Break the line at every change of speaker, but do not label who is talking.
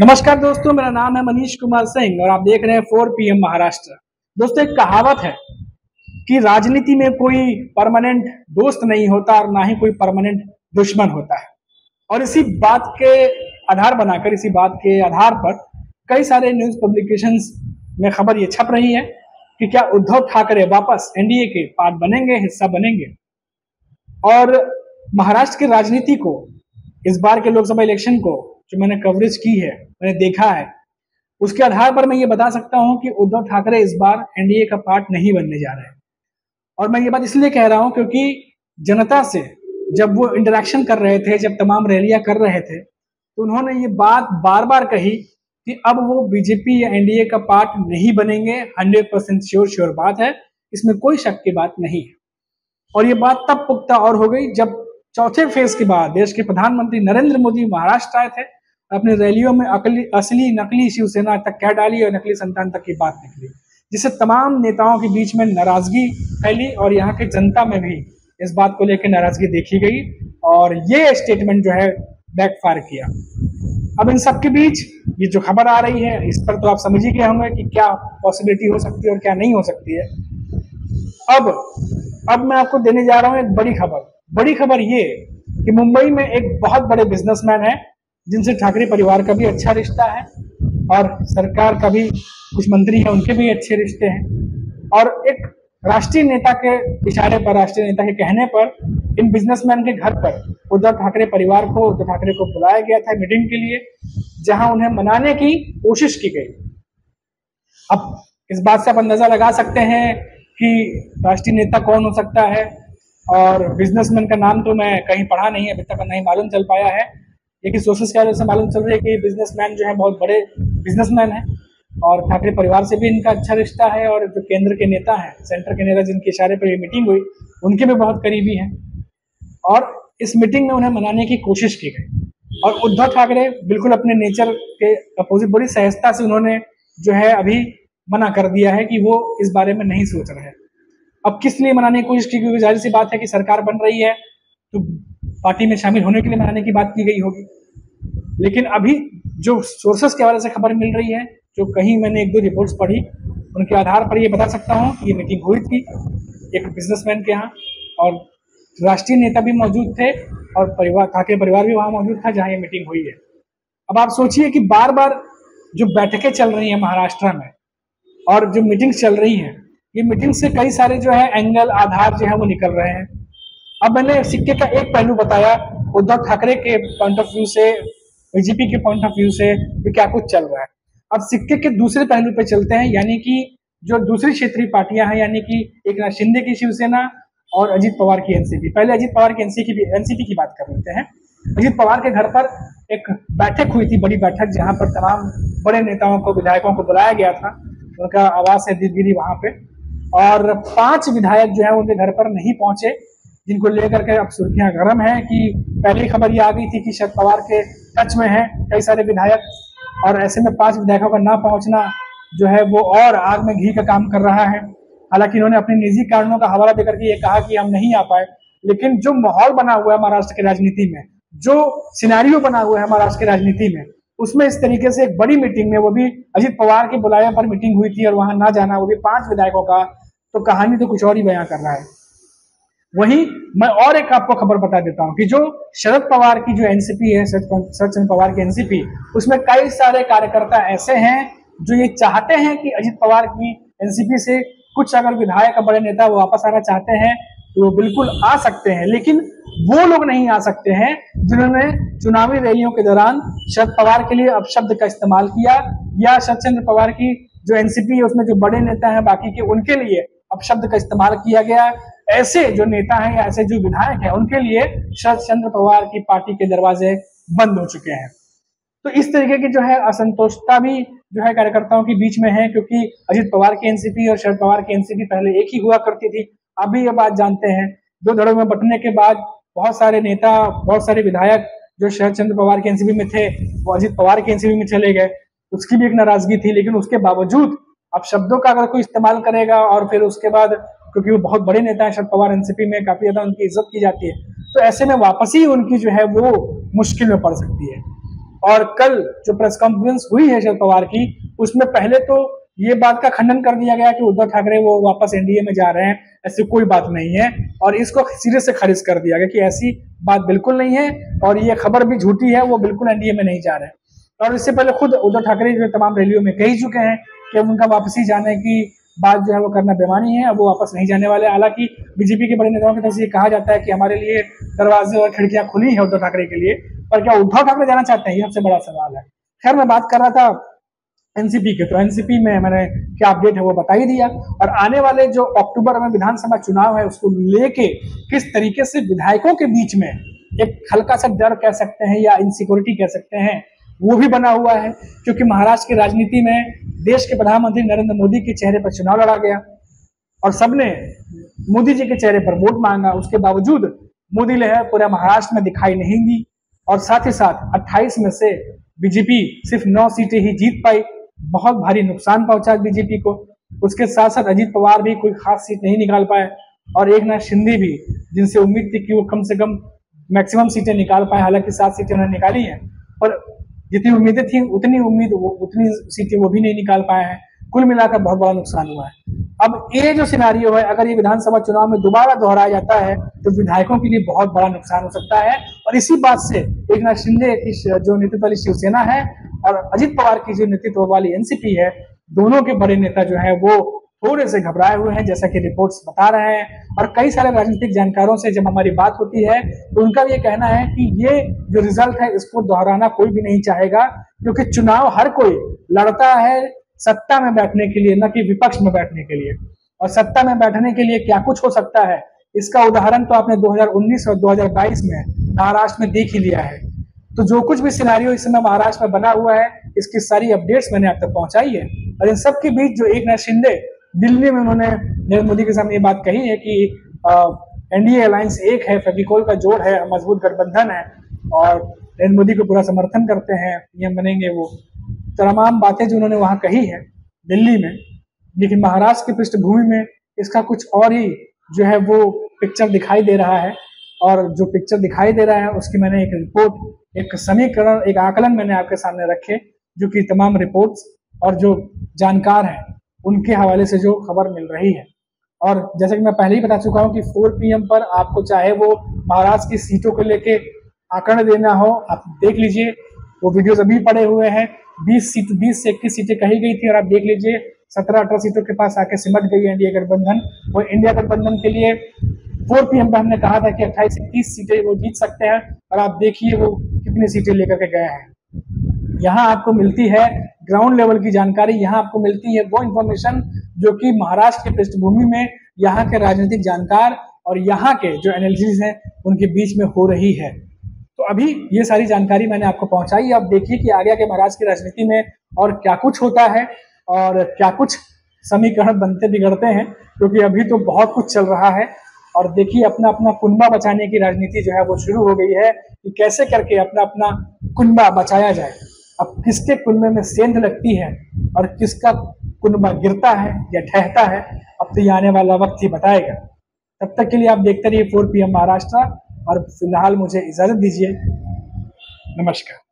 नमस्कार दोस्तों, मेरा नाम है मनीष कुमार सिंह और आप देख रहे हैं 4 PM महाराष्ट्र। दोस्तों, एक कहावत है कि राजनीति में कोई परमानेंट दोस्त नहीं होता और ना ही कोई परमानेंट दुश्मन होता है। और इसी बात के आधार बनाकर, इसी बात के आधार पर कई सारे न्यूज पब्लिकेशंस में खबर ये छप रही है कि क्या उद्धव ठाकरे वापस एनडीए के पार्ट बनेंगे, हिस्सा बनेंगे। और महाराष्ट्र की राजनीति को, इस बार के लोकसभा इलेक्शन को जो मैंने कवरेज की है, मैंने देखा है, उसके आधार पर मैं ये बता सकता हूं कि उद्धव ठाकरे इस बार एनडीए का पार्ट नहीं बनने जा रहे हैं। और मैं ये बात इसलिए कह रहा हूं क्योंकि जनता से जब वो इंटरेक्शन कर रहे थे, जब तमाम रैलियां कर रहे थे, तो उन्होंने ये बात बार बार कही कि अब वो बीजेपी या एनडीए का पार्ट नहीं बनेंगे। 100% श्योर बात है, इसमें कोई शक की बात नहीं है। और ये बात तब पुख्ता और हो गई जब चौथे फेज के बाद देश के प्रधानमंत्री नरेंद्र मोदी महाराष्ट्र आए थे। अपनी रैलियों में असली नकली शिवसेना तक कह डाली और नकली संतान तक की बात निकली, जिससे तमाम नेताओं के बीच में नाराजगी फैली और यहाँ के जनता में भी इस बात को लेकर नाराजगी देखी गई और ये स्टेटमेंट जो है बैकफायर किया। अब इन सब के बीच ये जो खबर आ रही है, इस पर तो आप समझ ही गए होंगे कि क्या पॉसिबिलिटी हो सकती है और क्या नहीं हो सकती है। अब मैं आपको देने जा रहा हूँ एक बड़ी खबर ये कि मुंबई में एक बहुत बड़े बिजनेसमैन है जिनसे ठाकरे परिवार का भी अच्छा रिश्ता है और सरकार का भी, कुछ मंत्री हैं उनके भी अच्छे रिश्ते हैं। और एक राष्ट्रीय नेता के इशारे पर, राष्ट्रीय नेता के कहने पर इन बिजनेसमैन के घर पर उद्धव ठाकरे परिवार को, उद्धव ठाकरे को बुलाया गया था मीटिंग के लिए, जहां उन्हें मनाने की कोशिश की गई। अब इस बात से आप अंदाजा लगा सकते हैं कि राष्ट्रीय नेता कौन हो सकता है। और बिजनेसमैन का नाम तो मैं कहीं पढ़ा नहीं, अभी तक नहीं मालूम चल पाया है, लेकिन सोर्सेस की वजह से मालूम चल रही है कि बिजनेसमैन जो है बहुत बड़े बिजनेसमैन है और ठाकरे परिवार से भी इनका अच्छा रिश्ता है। और जो केंद्र के नेता हैं, सेंटर के नेता जिनके इशारे पर ये मीटिंग हुई, उनके भी बहुत करीबी हैं। और इस मीटिंग में उन्हें मनाने की कोशिश की गई और उद्धव ठाकरे बिल्कुल अपने नेचर के अपोजिट बड़ी सहजता से उन्होंने जो है अभी मना कर दिया है कि वो इस बारे में नहीं सोच रहे हैं। अब किस लिए मनाने की कोशिश की, क्योंकि जाहिर सी बात है कि सरकार बन रही है तो पार्टी में शामिल होने के लिए मनाने की बात की गई होगी। लेकिन अभी जो सोर्सेस के हवाले से खबर मिल रही है, जो कहीं मैंने 1-2 रिपोर्ट्स पढ़ी, उनके आधार पर ये बता सकता हूँ कि ये मीटिंग हुई थी एक बिजनेसमैन के यहाँ और राष्ट्रीय नेता भी मौजूद थे और ठाकरे परिवार भी वहाँ मौजूद था जहाँ ये मीटिंग हुई है। अब आप सोचिए कि बार बार जो बैठकें चल रही हैं महाराष्ट्र में और जो मीटिंग्स चल रही हैं, ये मीटिंग से कई सारे जो है एंगल, आधार जो है वो निकल रहे हैं। अब मैंने सिक्के का एक पहलू बताया उद्धव ठाकरे के पॉइंट ऑफ व्यू से, बीजेपी के पॉइंट ऑफ व्यू से भी क्या कुछ चल रहा है। अब सिक्के के दूसरे पहलू पे चलते हैं, यानी कि जो दूसरी क्षेत्रीय पार्टियां हैं, यानी कि एकनाथ शिंदे की शिवसेना और अजित पवार की एनसीपी। पहले अजित पवार की एनसीपी की बात कर लेते हैं। अजित पवार के घर पर एक बैठक हुई थी, बड़ी बैठक, जहां पर तमाम बड़े नेताओं को, विधायकों को बुलाया गया था। उनका आवास है दीदगिरी वहां पे, और 5 विधायक जो है उनके घर पर नहीं पहुंचे, जिनको लेकर के अब सुर्खियां गर्म है कि पहली खबर ये आ गई थी कि शरद पवार के टच में है कई सारे विधायक, और ऐसे में 5 विधायकों का ना पहुंचना जो है वो और आग में घी का काम कर रहा है। हालांकि इन्होंने अपने निजी कारणों का हवाला देकर के ये कहा कि हम नहीं आ पाए, लेकिन जो माहौल बना हुआ है महाराष्ट्र की राजनीति में, जो सिनेरियो बना हुआ है महाराष्ट्र की राजनीति में, उसमें इस तरीके से एक बड़ी मीटिंग में, वो भी अजित पवार के बुलावे पर मीटिंग हुई थी और वहां ना जाना, वो भी 5 विधायकों का, तो कहानी तो कुछ और ही बयां कर रहा है। वहीं मैं और एक आपको खबर बता देता हूं कि जो शरद पवार की जो एनसीपी है, शरद चंद्र पवार की एनसीपी, उसमें कई सारे कार्यकर्ता ऐसे हैं जो ये चाहते हैं कि अजित पवार की एनसीपी से कुछ अगर विधायक, बड़े नेता वो वापस आना चाहते हैं तो वो बिल्कुल आ सकते हैं, लेकिन वो लोग नहीं आ सकते हैं जिन्होंने चुनावी रैलियों के दौरान शरद पवार के लिए अपशब्द का इस्तेमाल किया, या शरद चंद्र पवार की जो एनसीपी है उसमें जो बड़े नेता हैं बाकी के, उनके लिए अपशब्द का इस्तेमाल किया गया। ऐसे जो नेता हैं या ऐसे जो विधायक हैं, उनके लिए शरद चंद्र पवार की पार्टी के दरवाजे बंद हो चुके हैं। तो इस तरीके की जो है असंतोषता भी जो है कार्यकर्ताओं के बीच में है, क्योंकि अजित पवार की एनसीपी और शरद पवार की एनसीपी पहले एक ही हुआ करती थी। अभी ये बात जानते हैं, 2 धड़ों में बंटने के बाद बहुत सारे नेता, बहुत सारे विधायक जो शरद चंद्र पवार की एनसीपी में थे, वो अजित पवार की एनसीपी में चले गए। उसकी भी एक नाराजगी थी, लेकिन उसके बावजूद अब शब्दों का अगर कोई इस्तेमाल करेगा और फिर उसके बाद, क्योंकि वो बहुत बड़े नेता है शरद पवार, एनसीपी में काफी ज्यादा उनकी इज्जत की जाती है, तो ऐसे में वापसी उनकी जो है वो मुश्किल में पड़ सकती है। और कल जो प्रेस कॉन्फ्रेंस हुई है शरद पवार की, उसमें पहले तो ये बात का खंडन कर दिया गया कि उद्धव ठाकरे वो वापस एनडीए में जा रहे हैं, ऐसी कोई बात नहीं है, और इसको सिरे से खारिज कर दिया गया कि ऐसी बात बिल्कुल नहीं है और ये खबर भी झूठी है, वो बिल्कुल एनडीए में नहीं जा रहे हैं। और इससे पहले खुद उद्धव ठाकरे जो तमाम रैलियों में कह चुके हैं कि उनका वापसी जाने की बात जो है वो करना बेमानी है, अब वो वापस नहीं जाने वाले। हालांकि बीजेपी के बड़े नेताओं की तरफ से ये कहा जाता है कि हमारे लिए दरवाजे और खिड़कियां खुली है उद्धव ठाकरे के लिए, पर क्या उद्धव ठाकरे जाना चाहते हैं, ये सबसे बड़ा सवाल है। खैर, मैं बात कर रहा था एनसीपी के, तो एनसीपी में मैंने क्या अपडेट है वो बता ही दिया। और आने वाले जो अक्टूबर में विधानसभा चुनाव है उसको लेके किस तरीके से विधायकों के बीच में एक हल्का सा डर कह सकते हैं या इनसिक्योरिटी कह सकते हैं, वो भी बना हुआ है, क्योंकि महाराष्ट्र की राजनीति में देश के प्रधानमंत्री नरेंद्र मोदी के चेहरे पर चुनाव लड़ा गया और सबने मोदी जी के चेहरे पर वोट मांगा। उसके बावजूद मोदी लहर पूरे महाराष्ट्र में दिखाई नहीं दी और साथ ही साथ 28 में से बीजेपी सिर्फ 9 सीटें ही जीत पाई। बहुत भारी नुकसान पहुंचा बीजेपी को। उसके साथ साथ अजीत पवार भी कोई खास सीट नहीं निकाल पाए और एकनाथ शिंदे भी, जिनसे उम्मीद थी कि वो कम से कम मैक्सिमम सीटें निकाल पाए, हालांकि 7 सीटें उन्होंने निकाली हैं, पर जितनी उम्मीदें थी उतनी सीटें वो भी नहीं निकाल पाए हैं। कुल मिलाकर बहुत बड़ा नुकसान हुआ है। अब ये जो सिनारियो है, अगर ये विधानसभा चुनाव में दोबारा दोहराया जाता है तो विधायकों के लिए बहुत बड़ा नुकसान हो सकता है। और इसी बात से एकनाथ शिंदे की जो नेतृत्व वाली शिवसेना है और अजित पवार की जो नेतृत्व वाली एनसीपी है, दोनों के बड़े नेता जो है वो थोड़े से घबराए हुए हैं, जैसा कि रिपोर्ट्स बता रहे हैं। और कई सारे राजनीतिक जानकारों से जब हमारी बात होती है तो उनका भी ये कहना है कि ये जो रिजल्ट है इसको दोहराना कोई भी नहीं चाहेगा, क्योंकि चुनाव हर कोई लड़ता है सत्ता में बैठने के लिए, न कि विपक्ष में बैठने के लिए। और सत्ता में बैठने के लिए क्या कुछ हो सकता है, इसका उदाहरण तो आपने 2019 और 2022 में महाराष्ट्र में देख ही लिया है। तो जो कुछ भी सिनारियो इस समय महाराष्ट्र में बना हुआ है, इसकी सारी अपडेट्स मैंने आप तक पहुंचाई है। और इन सब के बीच जो एकनाथ शिंदे दिल्ली में उन्होंने नरेंद्र मोदी के सामने ये बात कही है कि एनडीए अलायंस एक है, फेविकोल का जोड़ है, मजबूत गठबंधन है और नरेंद्र मोदी को पूरा समर्थन करते हैं, पीएम बनेंगे वो। तमाम बातें जो उन्होंने वहां कही है दिल्ली में, लेकिन महाराष्ट्र की पृष्ठभूमि में इसका कुछ और ही जो है वो पिक्चर दिखाई दे रहा है। और जो पिक्चर दिखाई दे रहा है उसकी मैंने एक रिपोर्ट, एक समीकरण, एक आकलन मैंने आपके सामने रखे, जो कि तमाम रिपोर्ट्स और जो जानकार हैं उनके हवाले से जो खबर मिल रही है। और जैसे कि मैं पहले ही बता चुका हूं कि 4 PM पर आपको चाहे वो महाराष्ट्र की सीटों को लेके आंकड़े देना हो, आप देख लीजिए, वो वीडियोस अभी पड़े हुए हैं। 20 से 21 सीटें कही गई थी और आप देख लीजिए 17-18 सीटों के पास आके सिमट गई एनडीए गठबंधन। वो इंडिया गठबंधन के लिए 4 PM पर हमने कहा था कि 28 से 30 सीटें वो जीत सकते हैं और आप देखिए वो कितनी सीटें लेकर के गए हैं। यहाँ आपको मिलती है ग्राउंड लेवल की जानकारी, यहाँ आपको मिलती है वो इन्फॉर्मेशन जो कि महाराष्ट्र की पृष्ठभूमि में यहाँ के राजनीतिक जानकार और यहाँ के जो एनालिसिस हैं उनके बीच में हो रही है। तो अभी ये सारी जानकारी मैंने आपको पहुंचाई। अब देखिए कि आगे के महाराष्ट्र की राजनीति में और क्या कुछ होता है और क्या कुछ समीकरण बनते बिगड़ते हैं, क्योंकि अभी तो बहुत कुछ चल रहा है। और देखिए अपना अपना कुनबा बचाने की राजनीति जो है वो शुरू हो गई है कि कैसे करके अपना अपना कुनबा बचाया जाए। अब किसके कुनबे में सेंध लगती है और किसका कुनबा गिरता है या ठहरता है, अब तो ये आने वाला वक्त ही बताएगा। तब तक के लिए आप देखते रहिए 4 PM महाराष्ट्र और फिलहाल मुझे इजाजत दीजिए। नमस्कार।